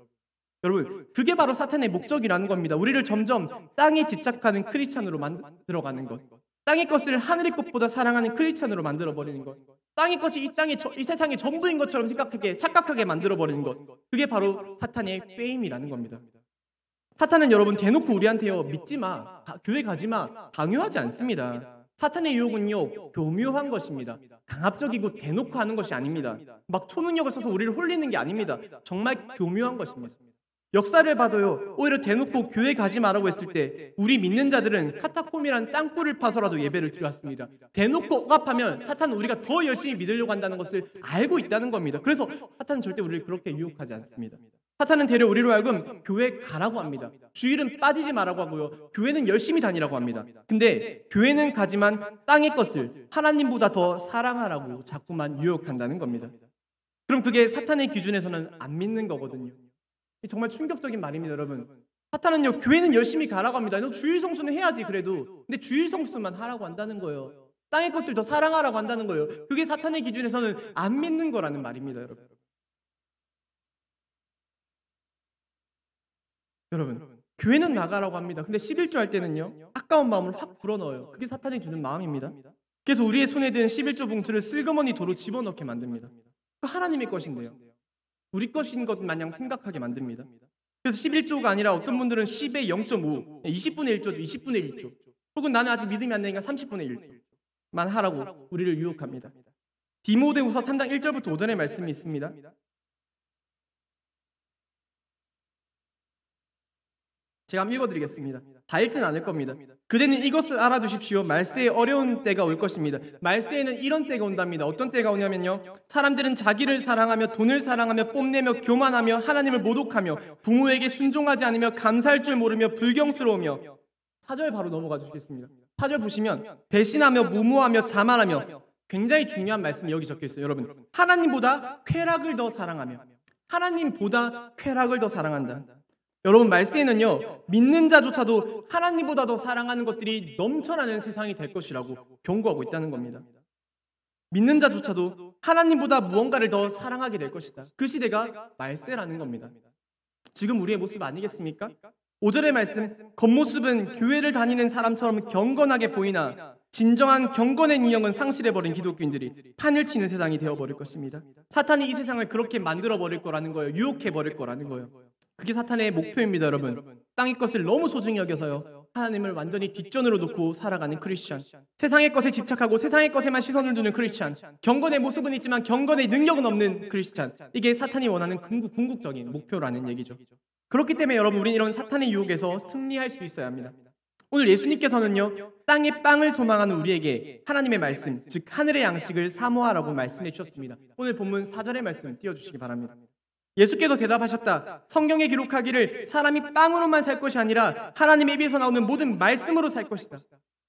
여러분, 그게 바로 사탄의 목적이라는 겁니다. 우리를 점점 땅에 집착하는 크리스찬으로 만들어가는 것, 땅의 것을 하늘의 것보다 사랑하는 크리스찬으로 만들어버리는 것, 땅의 것이 이 세상의 전부인 것처럼 착각하게 만들어버리는 것, 그게 바로 사탄의 꾀임이라는 겁니다. 사탄은 여러분 대놓고 우리한테요, 믿지 마, 교회 가지 마, 강요하지 않습니다. 사탄의 유혹은요, 교묘한 것입니다. 강압적이고 대놓고 하는 것이 아닙니다. 막 초능력을 써서 우리를 홀리는 게 아닙니다. 정말 교묘한 것입니다. 역사를 봐도요, 오히려 대놓고 교회 가지 말라고 했을 때 우리 믿는 자들은 카타콤이란 땅굴을 파서라도 예배를 드렸습니다. 대놓고 억압하면 사탄은 우리가 더 열심히 믿으려고 한다는 것을 알고 있다는 겁니다. 그래서 사탄은 절대 우리를 그렇게 유혹하지 않습니다. 사탄은 되려 우리로 하여금 교회 가라고 합니다. 주일은 빠지지 말라고 하고요, 교회는 열심히 다니라고 합니다. 근데 교회는 가지만 땅의 것을 하나님보다 더 사랑하라고 자꾸만 유혹한다는 겁니다. 그럼 그게 사탄의 기준에서는 안 믿는 거거든요. 정말 충격적인 말입니다, 여러분. 사탄은요, 교회는 열심히 가라고 합니다. 너 주일 성수는 해야지 그래도. 근데 주일 성수만 하라고 한다는 거예요. 땅의 것을 더 사랑하라고 한다는 거예요. 그게 사탄의 기준에서는 안 믿는 거라는 말입니다, 여러분. 여러분, 교회는 나가라고 합니다. 근데 11조 할 때는요, 아까운 마음을 확 불어넣어요. 그게 사탄이 주는 마음입니다. 그래서 우리의 손에 든 11조 봉투를 슬그머니 도로 집어넣게 만듭니다. 그 하나님의 것인데요, 우리 것인 것 마냥 생각하게 만듭니다. 그래서 11조가 아니라 어떤 분들은 10의 0.5, 20분의 1조죠. 20분의 1조. 혹은 나는 아직 믿음이 안 되니까 30분의 1만 하라고 우리를 유혹합니다. 디모데후서 3장 1절부터 5절의 말씀이 있습니다. 제가 한번 읽어드리겠습니다. 다 읽지는 않을 겁니다. 그대는 이것을 알아두십시오. 말세에 어려운 때가 올 것입니다. 말세에는 이런 때가 온답니다. 어떤 때가 오냐면요, 사람들은 자기를 사랑하며 돈을 사랑하며 뽐내며 교만하며 하나님을 모독하며 부모에게 순종하지 않으며 감사할 줄 모르며 불경스러우며, 4절 바로 넘어가 주시겠습니다. 4절 보시면 배신하며 무모하며 자만하며, 굉장히 중요한 말씀이 여기 적혀 있어요. 여러분, 하나님보다 쾌락을 더 사랑하며, 하나님보다 쾌락을 더 사랑한다. 여러분, 말세에는요, 믿는 자조차도 하나님보다 더 사랑하는 것들이 넘쳐나는 세상이 될 것이라고 경고하고 있다는 겁니다. 믿는 자조차도 하나님보다 무언가를 더 사랑하게 될 것이다. 그 시대가 말세라는 겁니다. 지금 우리의 모습 아니겠습니까? 5절의 말씀, 겉모습은 교회를 다니는 사람처럼 경건하게 보이나 진정한 경건의 인형은 상실해버린 기독교인들이 판을 치는 세상이 되어버릴 것입니다. 사탄이 이 세상을 그렇게 만들어버릴 거라는 거예요. 유혹해버릴 거라는 거예요. 그게 사탄의 목표입니다, 여러분. 땅의 것을 너무 소중히 여겨서요, 하나님을 완전히 뒷전으로 놓고 살아가는 크리스찬, 세상의 것에 집착하고 세상의 것에만 시선을 두는 크리스찬, 경건의 모습은 있지만 경건의 능력은 없는 크리스찬, 이게 사탄이 원하는 궁극적인 목표라는 얘기죠. 그렇기 때문에 여러분, 우리는 이런 사탄의 유혹에서 승리할 수 있어야 합니다. 오늘 예수님께서는요, 땅의 빵을 소망하는 우리에게 하나님의 말씀, 즉 하늘의 양식을 사모하라고 말씀해 주셨습니다. 오늘 본문 4절의 말씀 띄워주시기 바랍니다. 예수께서 대답하셨다. 성경에 기록하기를 사람이 빵으로만 살 것이 아니라 하나님의 입에서 나오는 모든 말씀으로 살 것이다.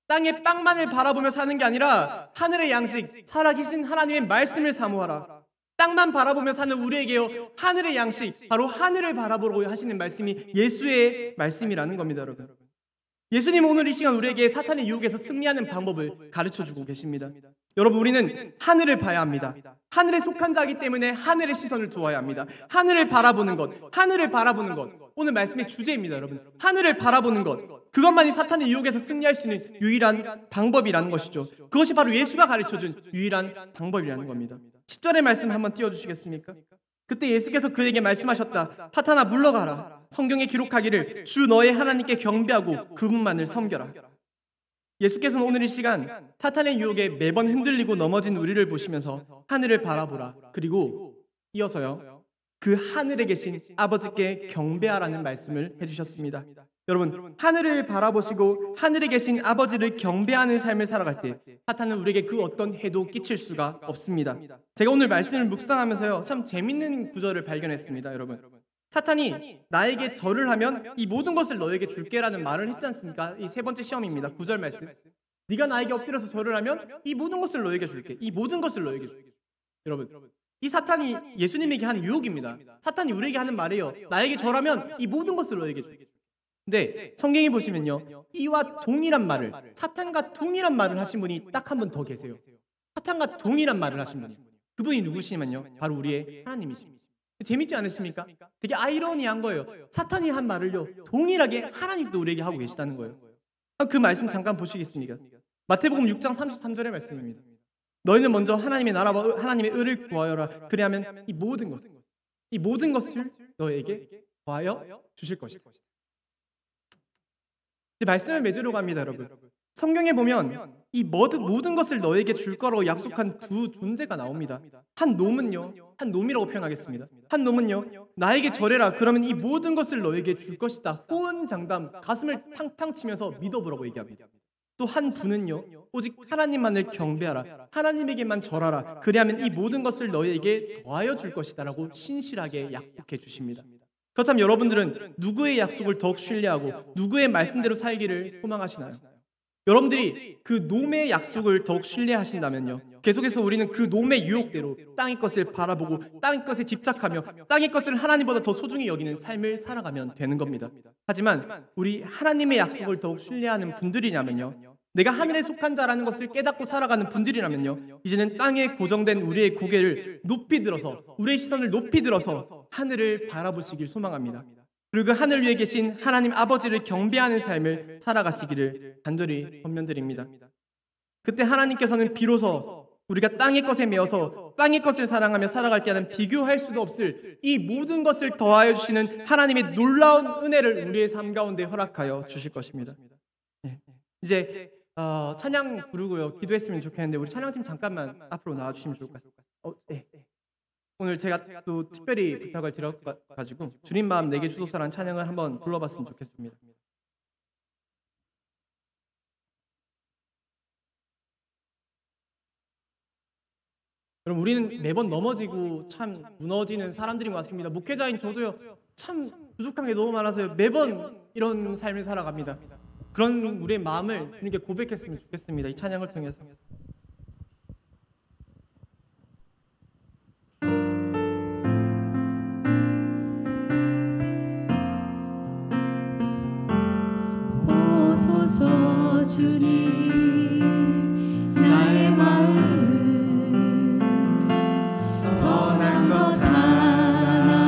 땅의 빵만을 바라보며 사는 게 아니라 하늘의 양식, 살아계신 하나님의 말씀을 사모하라. 땅만 바라보며 사는 우리에게요, 하늘의 양식, 바로 하늘을 바라보라고 하시는 말씀이 예수의 말씀이라는 겁니다, 여러분. 예수님은 오늘 이 시간 우리에게 사탄의 유혹에서 승리하는 방법을 가르쳐주고 계십니다. 여러분, 우리는 하늘을 봐야 합니다. 하늘에 속한 자이기 때문에 하늘의 시선을 두어야 합니다. 하늘을 바라보는 것, 하늘을 바라보는 것. 오늘 말씀의 주제입니다, 여러분. 하늘을 바라보는 것. 그것만이 사탄의 유혹에서 승리할 수 있는 유일한 방법이라는 것이죠. 그것이 바로 예수가 가르쳐준 유일한 방법이라는 겁니다. 10절의 말씀 한번 띄워주시겠습니까? 그때 예수께서 그에게 말씀하셨다. 사탄아, 물러가라. 성경에 기록하기를 주 너의 하나님께 경배하고 그분만을 섬겨라. 예수께서는 오늘 이 시간 사탄의 유혹에 매번 흔들리고 넘어진 우리를 보시면서 하늘을 바라보라, 그리고 이어서요, 그 하늘에 계신 아버지께 경배하라는 말씀을 해주셨습니다. 여러분, 하늘을 바라보시고 하늘에 계신 아버지를 경배하는 삶을 살아갈 때 사탄은 우리에게 그 어떤 해도 끼칠 수가 없습니다. 제가 오늘 말씀을 묵상하면서요, 참 재밌는 구절을 발견했습니다. 여러분, 사탄이 나에게 절을 하면 이 모든 것을 너에게 줄게라는 말을 했지 않습니까? 이 세 번째 시험입니다. 9절 말씀. 네가 나에게 엎드려서 절을 하면 이 모든 것을 너에게 줄게. 이 모든 것을 너에게 줄게. 여러분, 이 사탄이 예수님에게 한 유혹입니다. 사탄이 우리에게 하는 말이에요. 나에게 절하면 이 모든 것을 너에게 줄게. 근데 성경에 보시면요, 이와 동일한 말을, 사탄과 동일한 말을 하신 분이 딱 한 분 더 계세요. 사탄과 동일한 말을 하신 분, 그분이 누구시냐면요, 바로 우리의 하나님이십니다. 재밌지 않으십니까? 되게 아이러니한 거예요. 사탄이 한 말을요, 동일하게 하나님도 우리에게 하고 계시다는 거예요. 그 말씀 잠깐 보시겠습니까? 마태복음 6장 33절의 말씀입니다. 너희는 먼저 하나님의 나라와 하나님의 의를 구하여라. 그리하면 이 모든 것을 너에게 구하여 주실 것이다. 이제 말씀을 맺으러 갑니다, 여러분. 성경에 보면 이 모든 것을 너에게 줄 거라고 약속한 두 존재가 나옵니다. 한 놈이라고 표현하겠습니다. 한 놈은요, 나에게 절해라. 그러면 이 모든 것을 너에게 줄 것이다. 호언장담, 가슴을 탕탕 치면서 믿어보라고 얘기합니다. 또 한 분은요, 오직 하나님만을 경배하라. 하나님에게만 절하라. 그리하면 이 모든 것을 너에게 더하여 줄 것이다 라고 신실하게 약속해 주십니다. 그렇다면 여러분들은 누구의 약속을 더욱 신뢰하고 누구의 말씀대로 살기를 소망하시나요? 여러분들이 그 놈의 약속을 더욱 신뢰하신다면요, 계속해서 우리는 그 놈의 유혹대로 땅의 것을 바라보고 땅의 것에 집착하며 땅의 것을 하나님보다 더 소중히 여기는 삶을 살아가면 되는 겁니다. 하지만 우리 하나님의 약속을 더욱 신뢰하는 분들이라면요, 내가 하늘에 속한 자라는 것을 깨닫고 살아가는 분들이라면요, 이제는 땅에 고정된 우리의 고개를 높이 들어서, 우리의 시선을 높이 들어서 하늘을 바라보시길 소망합니다. 그리고 그 하늘 위에 계신 하나님 아버지를 경배하는 삶을 살아가시기를 간절히 권면드립니다. 그때 하나님께서는 비로소 우리가 땅의 것에 매여서 땅의 것을 사랑하며 살아갈 때는 비교할 수도 없을 이 모든 것을 더하여 주시는 하나님의 놀라운 은혜를 우리의 삶 가운데 허락하여 주실 것입니다. 이제 찬양 부르고요, 기도했으면 좋겠는데 우리 찬양팀 잠깐만 앞으로 나와주시면 좋을 것 같습니다. 오늘 제가 또 특별히 부탁을 드려가지고 주님 마음 내게 주소서라는 찬양을 한번 불러봤으면 좋겠습니다. 여러분, 우리는 매번 넘어지고 참 무너지는 사람들인 것 같습니다. 목회자인 저도요, 참 부족한 게 너무 많아서요, 매번 이런 삶을 살아갑니다. 그런 우리의 마음을 주님께 고백했으면 좋겠습니다. 이 찬양을 통해서. 보소서 주님, 나의 마음 선한 것 하나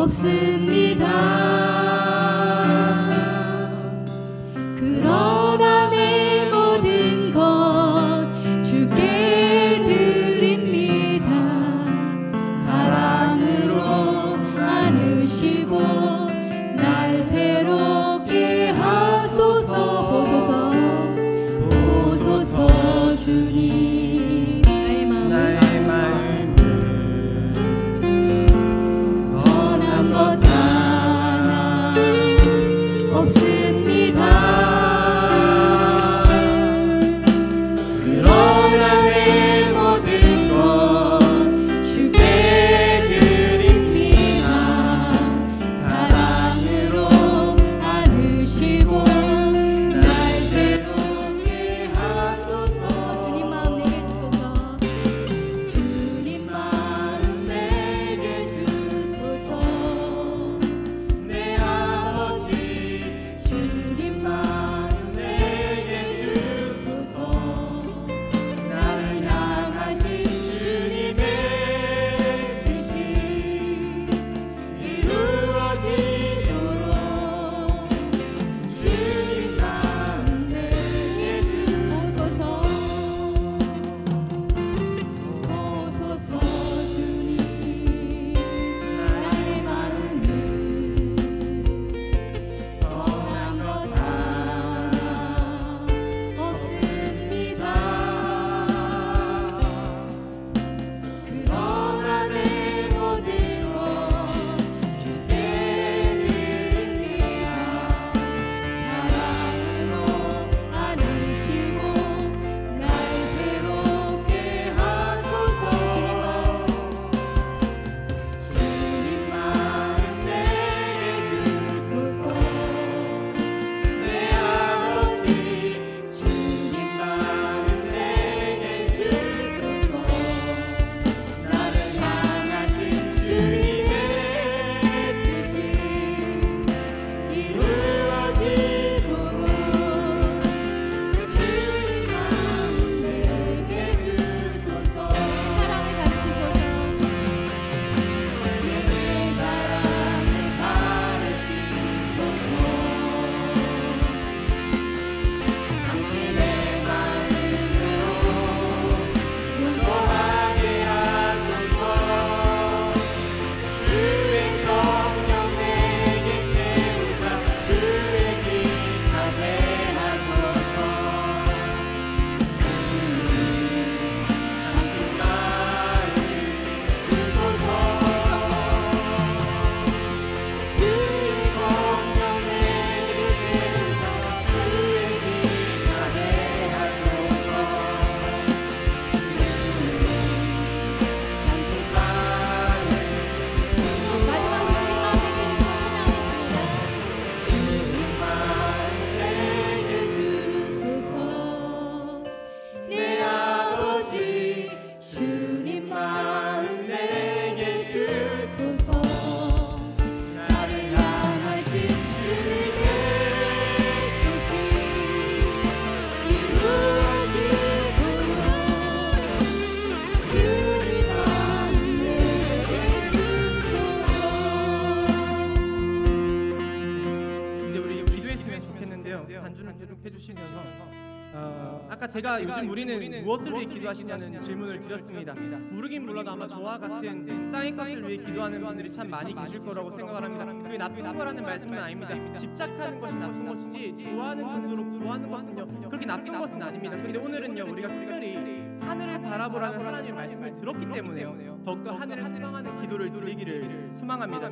없습니다. 그러나 내 모든 것 주께 드립니다. 사랑으로 안으시고 날 새롭게 하소서. 보소서 주님, 나의 마음은 선한 것 찬양을 계속 해주시면서 아까 제가 요즘 우리는 무엇을 위해 기도하시냐는 질문을 드렸습니다. 모르긴 몰라도 아마 저와 같은 땅의 것을 위해 기도하는 분들이 참 많이 계실 거라고 생각을 합니다. 그게 나쁜 거라는 말씀은 아닙니다. 집착하는 것이 나쁜 것이지 좋아하는 정도로 구하는 것은요 그렇게 나쁜 것은 아닙니다. 근데 오늘은요 우리가 특별히 하늘을 바라보라는 하나님의 말씀을 들었기 때문에요 더욱더 하늘을 희망하는 기도를 드리기를 소망합니다.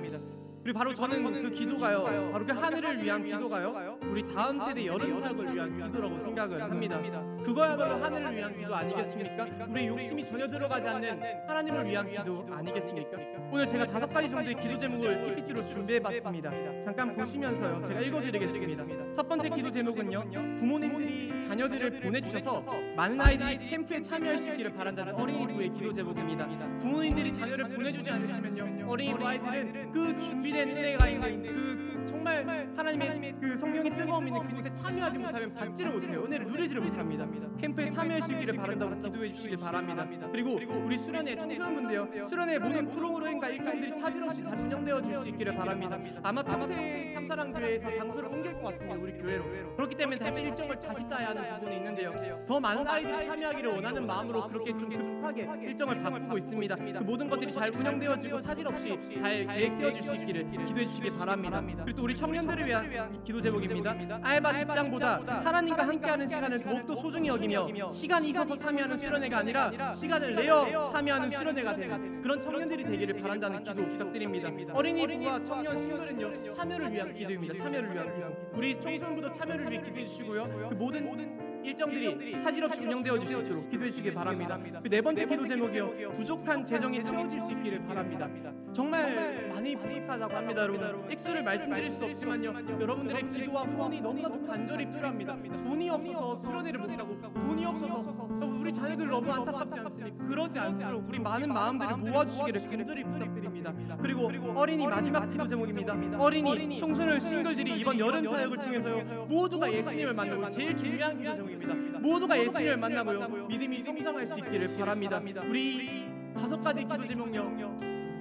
그리고 바로 저는 그 기도가요 바로 그 하늘을 위한 기도가요 우리 다음 세대 여름 사역을 위한 기도라고 생각을 합니다. 그거야말로 하늘을 위한 기도 아니겠습니까? 우리의 욕심이 전혀 들어가지 않는 하나님을 위한 기도 아니겠습니까? 오늘 제가 5가지 정도의 기도 제목을 PPT로 준비해봤습니다. 잠깐 보시면서요 제가 읽어드리겠습니다. 첫 번째 기도 제목은요 부모님들이 자녀들을 보내주셔서 많은 아이들이 캠프에 참여할 수 있기를 바란다는 어린이부의 기도 제목입니다. 부모님들이 자녀를 보내주지 않으시면요 어린이부 아이들은 그 준비된 은혜가 있는 그 정말 하나님의 그 성령의 뜨거움 있는 그곳에 참여하지 못하면 받지를 못해요. 은혜를 누리지를 못합니다. 캠프에 참여할 수 있기를 바란다고 기도해 주시길 바랍니다. 그리고 우리 수련회 청소년분들요 수련회 모든 프로그램과 일정들이 차질 없이 잘 운영되어 줄 수 있기를 바랍니다. 아마 평택 참사랑교회에서 장소를 옮길 것 같습니다. 우리 교회로. 그렇기 때문에 다시 일정을 다시 짜야 하는 부분이 있는데요 더 많은 아이들이 참여하기를 원하는 마음으로 그렇게 좀 급하게 일정을 바꾸고 있습니다. 그 모든 것들이 잘 운영되어지고 차질 없이 잘 계획되어질 수 있기를 기도해 주시기 바랍니다. 그리고 또 우리 청년들을 위한 기도 제목입니다. 알바 직장보다 하나님과 함께하는 시간을 더욱더 소중히 여기며 시간이 있어서 참여하는 수련회가 아니라 시간을 내어 참여하는 수련회가 되는 그런 청년들이 되기를 바란다는 기도 부탁드립니다. 어린이부와 청년 싱글은요 참여를 위한 기도입니다. 참여를 위한 기도. 우리 청소년부도 참여를 위해 기도해 주시고요 그 모든 일정들이 차질 없이 운영되어질 수 있도록 기도해 주시기 바랍니다. 그 네 번째 기도 제목이요 부족한 재정이 채워질 수 있기를 바랍니다. 정말 많이 부족하다고 합니다. 여러분 액수를 말씀드릴 수 없지만요 여러분들의 기도와 후원이 너무나도 간절히 필요합니다. 돈이 없어서 수련회를 못 가고 돈이 없어서 우리 자녀들 너무 안타깝지 않습니까? 그러지 않도록 우리 많은 마음들을 모아주시기를 간절히 부탁드립니다. 그리고 어린이 마지막 기도 제목입니다. 어린이 청소년 싱글들이 이번 여름 사역을 통해서요 모두가 예수님을 만나고 제일 중요한 기도 제목입니다. 모두가 예수님을 만나고요 믿음이 성장할 수 있기를 바랍니다. 우리 5가지 기도 제목요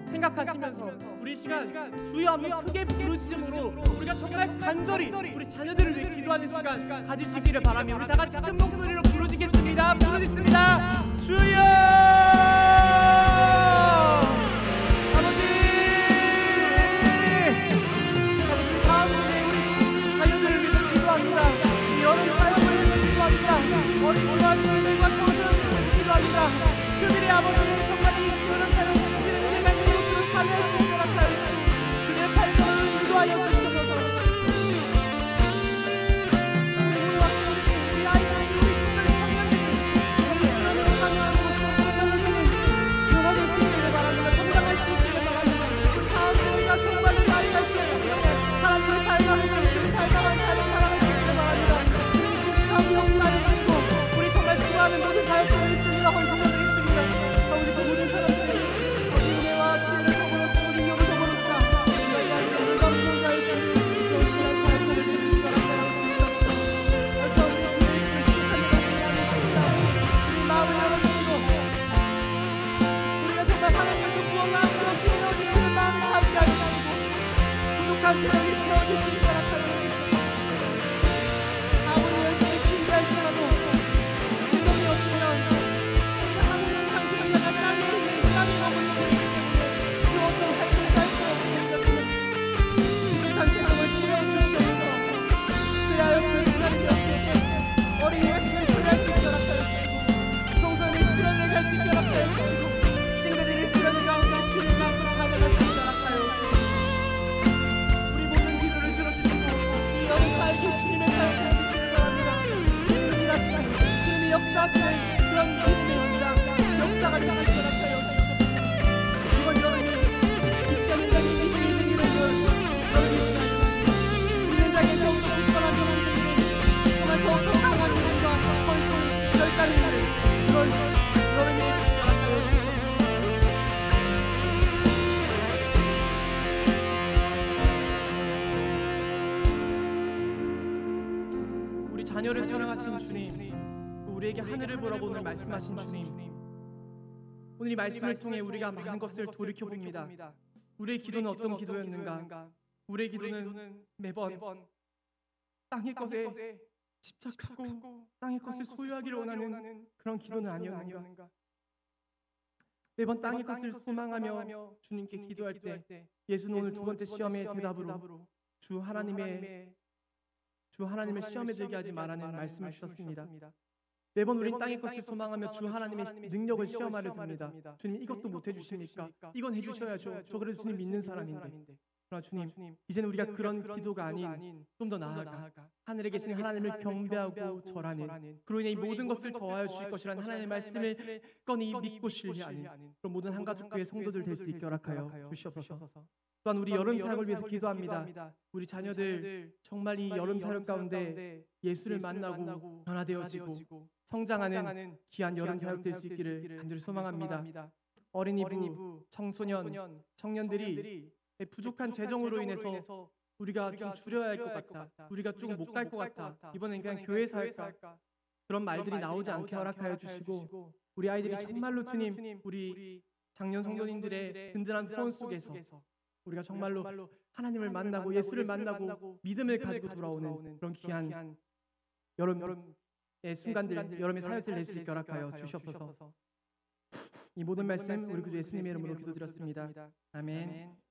생각하시면서 우리 시간 주여 한번 크게 부르짖음으로 우리가 정말 간절히 우리 자녀들을 위해 기도하는 시간 가질 수 있기를 바라며 우리 다 같이 큰 목소리로 부르짖겠습니다. 부르짖습니다. 주여 아버지 다음 주에 우리 자녀들을 위해서 기도합니다. 이 여름 사역을 위해서 기도합니다. 어린이와 싱글과 청소년들을 위해서 기도합니다. 그들의 아버지는 정말 이 여름 사역을 준비를 해갈 것으로 참여할 수 있도록 하여 그들의 발걸음을 인도하여 주시옵소서. 우리 아이들이 우리 싱글 청년들이 우리 수련회에 참여함으로써 청년들이 변화될 수 있기를 바랍니다. 성장할 수 있기를 바랍니다. 다음 우리가 정말 이 아이가 하나님의 삶을 우리 삶과 삶을 살아갈 수 있기를 바랍니다. 그들이 가운데 역사해 주시고 우리 정말 수고하는 모든 사역자를 있습니다. 헌신해드리겠습니다. 아버지 그 모든 사람들이 어디 은혜와 지혜를 더불어주고 능력을 더불어주자 저희 아이들을 감동자의 주님 정신한 사역자를 드리는 사람들을 주시옵소서. 얼터 우리 교회에 있는 부족한 것들을 나누십니다. 우리 마음을 열어주시고 우리가 정말 하나님께서 무언가 없이 내어주시는 마음을 가지게 하시고 부족한 재정이 채워질 수 있도록 하여 주시옵소서. 아무리 열심히 준비할지라도 재정이 없으면 우리가 하늘의 상태를 향한 땅에 있는 땅이 머물러 있기 때문에 그 어떤 활동도 할 수 없기 때문에 부족한 재정을 채워주시옵소서. 그리하여 그 시간이 되었을 때 어린이가 캠프를 할 수 있도록 하여 주시고 청소년이 수련회를 갈 수 있도록 하여 주시고 싱글들이 수련회 가운데 주님 마음껏 찾아갈 수 있도록 하여 주시고 우리 모든 기도를 들어주시고 이 여름 사역에 주님의 사역을 드리기를 바랍니다. 주님이 일하시고 주님이 역사하시는 그런 믿음의 현장 역사가 되게 하여 주시옵소서. 이번 여름이 믿지 않는 자의 믿음이 되기를 여름이 믿는 자에게 더욱더 굳건한 믿음이 되기를 정말 더욱더 강한 믿음과 헌신이 결단이 있는 그런 여름이 되시기를 하여 주시옵소서. 우리 자녀를 사랑하신 주님 또 우리에게 하늘을 보라고 오늘 말씀하신 주님 오늘 이 말씀을 통해 우리가 많은 것을 돌이켜봅니다. 우리의 기도는 어떤 기도였는가? 우리의 기도는 매번 땅의 것에 집착하고 땅의 것을 소유하기를 원하는 그런 기도는 아니었는가? 매번 땅의 것을 소망하며 주님께 기도할 때 예수는 오늘 두 번째 시험의 대답으로 주 하나님의 시험에 들게 하지 말라는 말씀을 주셨습니다. 매번 우린 땅의 것을 소망하며 주 하나님의 능력을 시험하려 듭니다. 주님 이것도 못 해주십니까? 이건 해주셔야죠. 저 그래도 주님 믿는 사람인데. 그러나 주님 이제는 우리가 그런 기도가 아닌 좀 더 나아가 하늘에 계신 하나님을 경배하고 절하는 그로 인해 이 모든 것을 더하여 주실 것이라는 하나님의 말씀을 뻔히 믿고 신뢰하는 그런 모든 한가족교회 성도들 될 수 있게 허락하여 주시옵소서. 또한 우리 여름 사역을 위해서 기도합니다. 우리 자녀들 정말 이 여름 사역 가운데 예수를 만나고 변화되어지고 성장하는 귀한 여름 사역 될 수 있기를 간절히 소망합니다. 어린이부, 청소년, 청년들이 부족한 재정으로 인해서 우리가 좀 줄여야 할 것 같다. 우리가 조금 못 갈 것 같다. 이번엔 그냥 교회에서 할까? 그런 말들이 나오지 않게 허락하여 주시고 우리 아이들이 정말로 주님 우리 작년 성도님들의 든든한 후원 속에서 우리가 정말로 하나님을 만나고 예수를 만나고 믿음을 가지고 돌아오는 그런 귀한 여름의 순간들, 여름의 사역들 낼 수 있게 허락하여 주시옵소서. 이 모든 말씀 우리 구주 예수님의 이름으로 기도드렸습니다. 아멘.